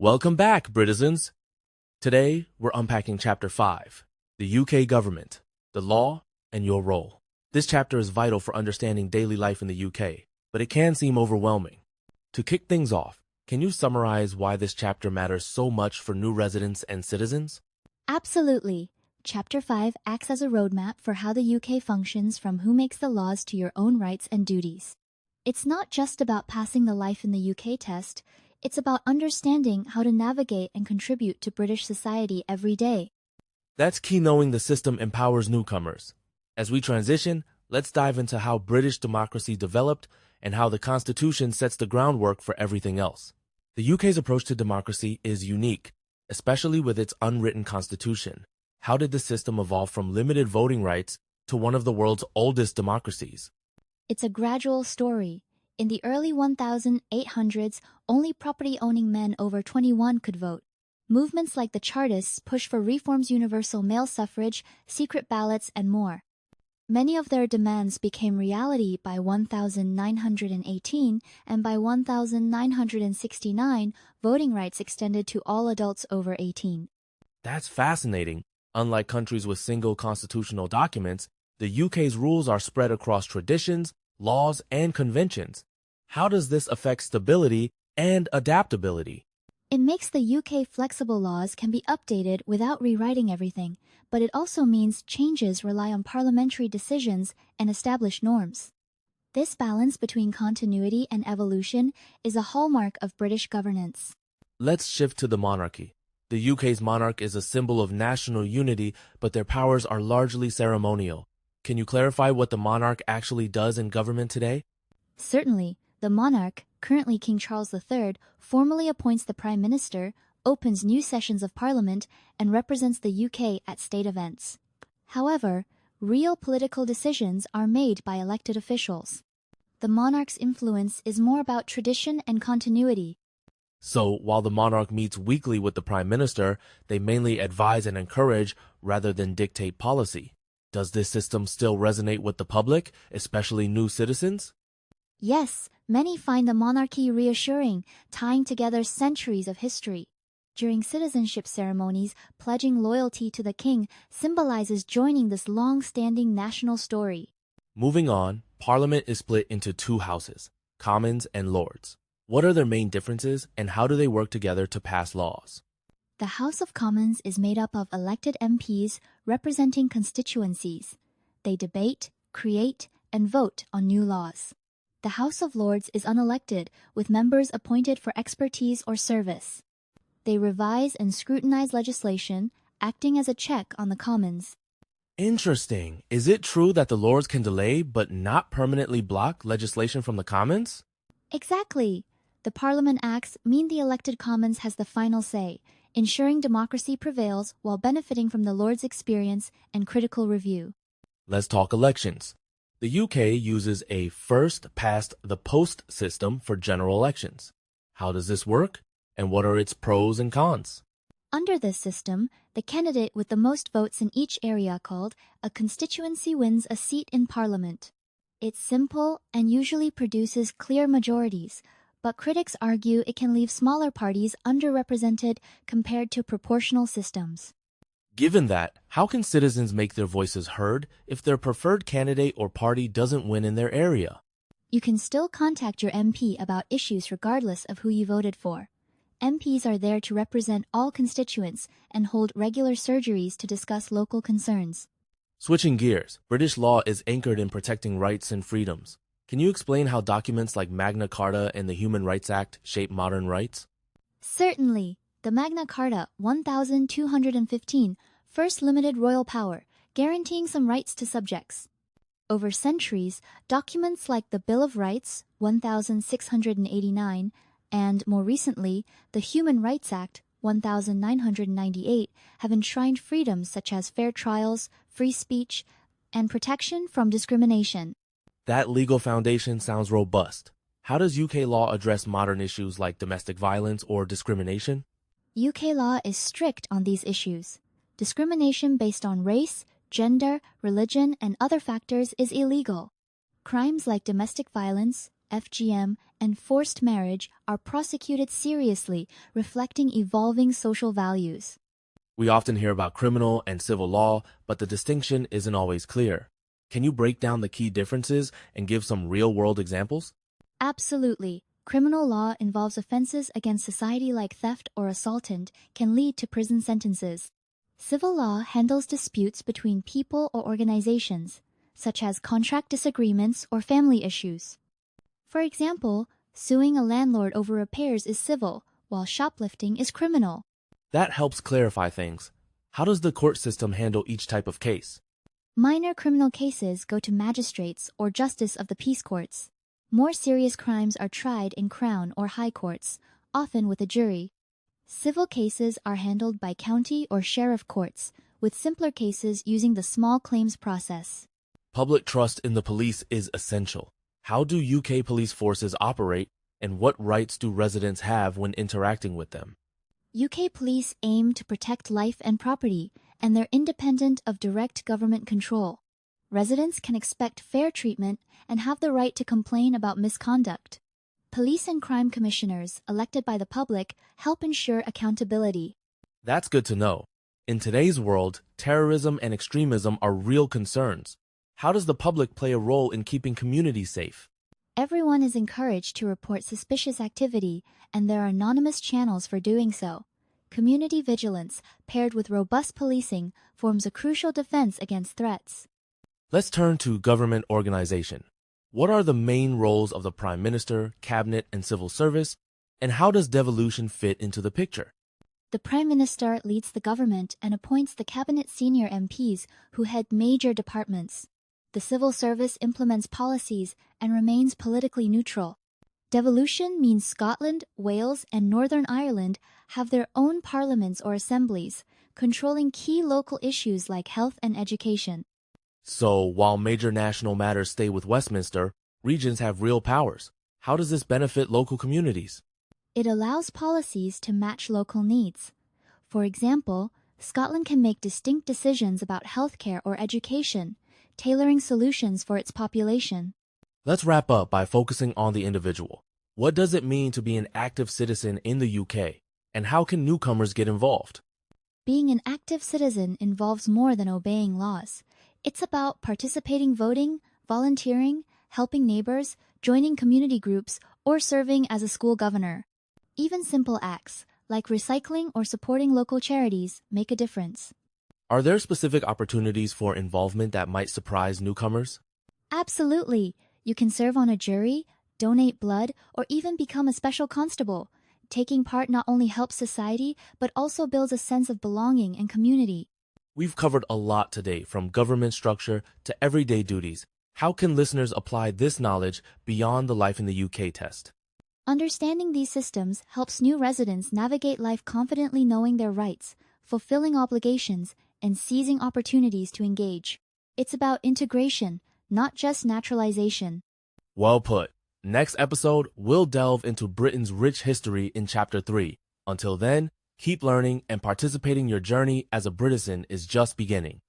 Welcome back, Britisons. Today, we're unpacking Chapter 5, the UK Government, the Law, and Your Role. This chapter is vital for understanding daily life in the UK, but it can seem overwhelming. To kick things off, can you summarize why this chapter matters so much for new residents and citizens? Absolutely. Chapter 5 acts as a roadmap for how the UK functions, from who makes the laws to your own rights and duties. It's not just about passing the Life in the UK test, it's about understanding how to navigate and contribute to British society every day. That's key, knowing the system empowers newcomers. As we transition, let's dive into how British democracy developed and how the Constitution sets the groundwork for everything else. The UK's approach to democracy is unique, especially with its unwritten constitution. How did the system evolve from limited voting rights to one of the world's oldest democracies? It's a gradual story. In the early 1800s, only property-owning men over 21 could vote. Movements like the Chartists pushed for reforms: universal male suffrage, secret ballots, and more. Many of their demands became reality by 1918, and by 1969, voting rights extended to all adults over 18. That's fascinating. Unlike countries with single constitutional documents, the UK's rules are spread across traditions, laws, and conventions. How does this affect stability and adaptability? It makes the UK flexible. Laws can be updated without rewriting everything, but it also means changes rely on parliamentary decisions and established norms. This balance between continuity and evolution is a hallmark of British governance. Let's shift to the monarchy. The UK's monarch is a symbol of national unity, but their powers are largely ceremonial. Can you clarify what the monarch actually does in government today? Certainly, the monarch, currently King Charles III, formally appoints the Prime Minister, opens new sessions of Parliament, and represents the UK at state events. However, real political decisions are made by elected officials. The monarch's influence is more about tradition and continuity. So, while the monarch meets weekly with the Prime Minister, they mainly advise and encourage rather than dictate policy. Does this system still resonate with the public, especially new citizens? Yes, many find the monarchy reassuring, tying together centuries of history. During citizenship ceremonies, pledging loyalty to the king symbolizes joining this long-standing national story. Moving on, Parliament is split into two houses, Commons and Lords. What are their main differences, and how do they work together to pass laws? The House of Commons is made up of elected MPs representing constituencies. They debate, create, and vote on new laws. The House of Lords is unelected, with members appointed for expertise or service. They revise and scrutinize legislation, acting as a check on the Commons. Interesting. Is it true that the Lords can delay but not permanently block legislation from the Commons? Exactly. The Parliament Acts mean the elected Commons has the final say, ensuring democracy prevails while benefiting from the Lords' experience and critical review. Let's talk elections. The UK uses a first-past-the-post system for general elections. How does this work, and what are its pros and cons? Under this system, the candidate with the most votes in each area called a constituency wins a seat in Parliament. It's simple and usually produces clear majorities, but critics argue it can leave smaller parties underrepresented compared to proportional systems. Given that, how can citizens make their voices heard if their preferred candidate or party doesn't win in their area? You can still contact your MP about issues regardless of who you voted for. MPs are there to represent all constituents and hold regular surgeries to discuss local concerns. Switching gears, British law is anchored in protecting rights and freedoms. Can you explain how documents like Magna Carta and the Human Rights Act shape modern rights? Certainly. The Magna Carta 1215 first limited royal power, guaranteeing some rights to subjects. Over centuries, documents like the Bill of Rights 1689 and, more recently, the Human Rights Act 1998 have enshrined freedoms such as fair trials, free speech, and protection from discrimination. That legal foundation sounds robust. How does UK law address modern issues like domestic violence or discrimination? UK law is strict on these issues. Discrimination based on race, gender, religion, and other factors is illegal. Crimes like domestic violence, FGM, and forced marriage are prosecuted seriously, reflecting evolving social values. We often hear about criminal and civil law, but the distinction isn't always clear. Can you break down the key differences and give some real-world examples? Absolutely. Criminal law involves offenses against society like theft or assault and can lead to prison sentences. Civil law handles disputes between people or organizations, such as contract disagreements or family issues. For example, suing a landlord over repairs is civil, while shoplifting is criminal. That helps clarify things. How does the court system handle each type of case? Minor criminal cases go to magistrates or justice of the peace courts. More serious crimes are tried in crown or high courts, often with a jury. Civil cases are handled by county or sheriff courts, with simpler cases using the small claims process. Public trust in the police is essential. How do UK police forces operate, and what rights do residents have when interacting with them? UK police aim to protect life and property, and they're independent of direct government control. Residents can expect fair treatment and have the right to complain about misconduct. Police and crime commissioners, elected by the public, help ensure accountability. That's good to know. In today's world, terrorism and extremism are real concerns. How does the public play a role in keeping communities safe? Everyone is encouraged to report suspicious activity, and there are anonymous channels for doing so. Community vigilance, paired with robust policing, forms a crucial defense against threats. Let's turn to government organization. What are the main roles of the Prime Minister, Cabinet, and civil service, and how does devolution fit into the picture? The Prime Minister leads the government and appoints the Cabinet senior MPs who head major departments. The civil service implements policies and remains politically neutral. Devolution means Scotland, Wales, and Northern Ireland have their own parliaments or assemblies, controlling key local issues like health and education. So, while major national matters stay with Westminster, regions have real powers. How does this benefit local communities? It allows policies to match local needs. For example, Scotland can make distinct decisions about healthcare or education, tailoring solutions for its population. Let's wrap up by focusing on the individual. What does it mean to be an active citizen in the UK, and how can newcomers get involved? Being an active citizen involves more than obeying laws. It's about participating voting, volunteering, helping neighbors, joining community groups, or serving as a school governor. Even simple acts, like recycling or supporting local charities, make a difference. Are there specific opportunities for involvement that might surprise newcomers? Absolutely. You can serve on a jury, donate blood, or even become a special constable. Taking part not only helps society, but also builds a sense of belonging and community. We've covered a lot today, from government structure to everyday duties. How can listeners apply this knowledge beyond the Life in the UK test? Understanding these systems helps new residents navigate life confidently, knowing their rights, fulfilling obligations, and seizing opportunities to engage. It's about integration, not just naturalization. Well put. Next episode, we'll delve into Britain's rich history in Chapter 3. Until then, keep learning and participating. Your journey as a Britison is just beginning.